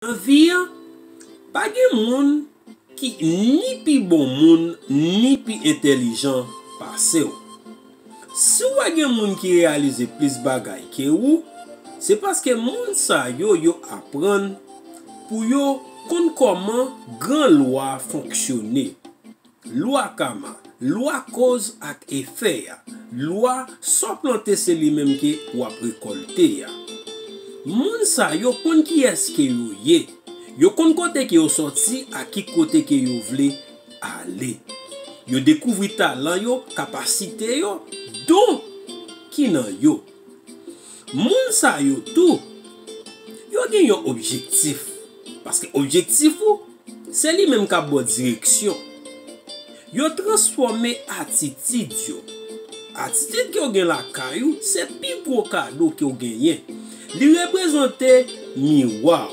Dans vie, pas de monde qui ni pi bon monde ni pi intelligent passé. Si vous avez un monde qui réalise plus bagay que vous, c'est parce que monde sa yo apprend pour yo comment grand loi fonctionner. Loi kama, loi cause ak effet ya. Loi so planter c'est lui même qui ou récolter ya. Moun sa yo kon qui est-ce que yo ye. Yo kon côté que yo sorti à qui côté que yo vle aller. Yo découvrir talent yo, capacité yo, don qui nan yo. Moun sa yo tout yo gen yon objectif parce que objectif c'est lui même qui a bonne direction. Yo transformer attitude yo. Attitude que yo gen la kayou, c'est pi gros cadeau que yo genyen. Li représente miroir.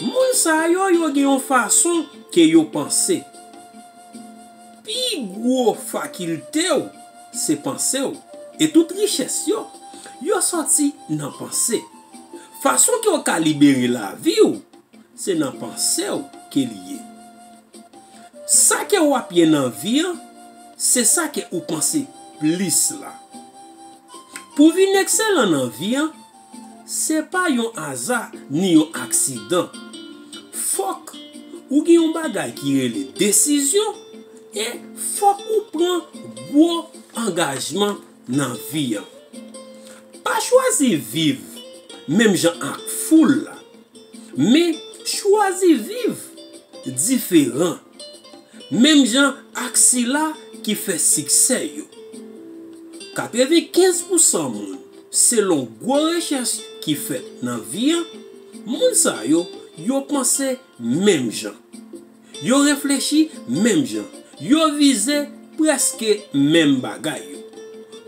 Moun sa yo gen yon façon que yo pense. Pi gros faculté c'est penser et toute richesse yo sorti nan pensée. Façon que yo ka libérer la vie c'est nan pensée que lié. Ça que ou apye nan vie, c'est ça que ou pense plus là. Pour vin excellent nan vie, c'est pas yon hasard ni yon accident. Fok ou gen yon bagay qui rele décision et fok ou prend gros engagement nan vie. Pas choisir vivre même gens ak foule là, mais choisir vivre différent. Même gens ak si là qui fait succès yo. 95% moun selon gros recherche qui fait dans vie, moun sa yo pense même gens. Yo réfléchi même gens. Yo vise presque même bagay yo.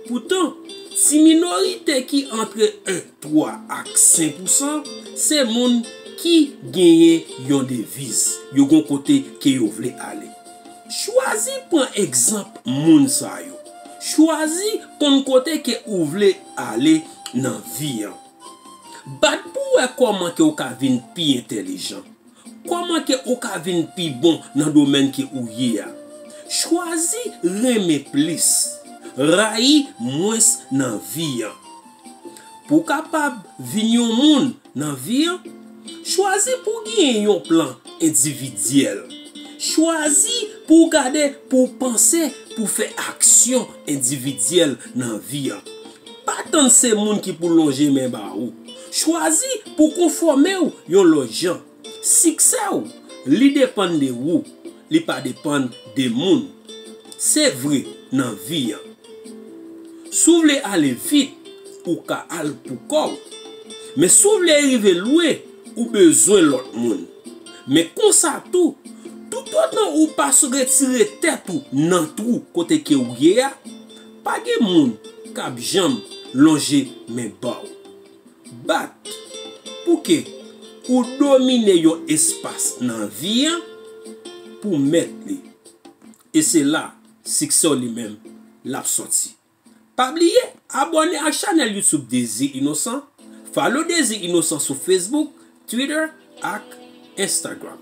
Pourtant, si minorité qui entre 1, 3 à 5%, c'est moun qui gagne yon devise, yon gon côté que yo vle aller. Choisi par exemple moun sa yo. Choisi ton côté que ou vle aller dans vie. Bat pour comment que ou ka vin pi intelligent. Comment que ou ka vin pi bon dans domaine que ou ye a. Choisi reme plus. Raï moins dans vie. Pour capable vin yon moun dans vie, choisi pour gagner yon plan individuel. Choisi pour garder, pour penser, pour faire action individuelle dans vie. Pas tant ces moun qui pour longer men ba ou. Choisi pour conformer ou yon logement. Succès ou, li dépend de ou, li pas dépend de moun. C'est vrai dans vie. Si vous voulez aller vite, ou ka al pour corps. Mais si vous voulez arriver loin, ou besoin l'autre monde. Mais comme ça tout autant ou pas se retirer tête ou nan trou côté que ou ye a, pas de monde k'ap jam longer men ba ou. Bat pour que ou dominer yon espace dans vie pour mettre li. Et c'est là succès lui-même l'a sorti. Pas oublier abonner à la chaîne YouTube Désir Innocent. Follow Désir Innocent sur Facebook, Twitter et Instagram.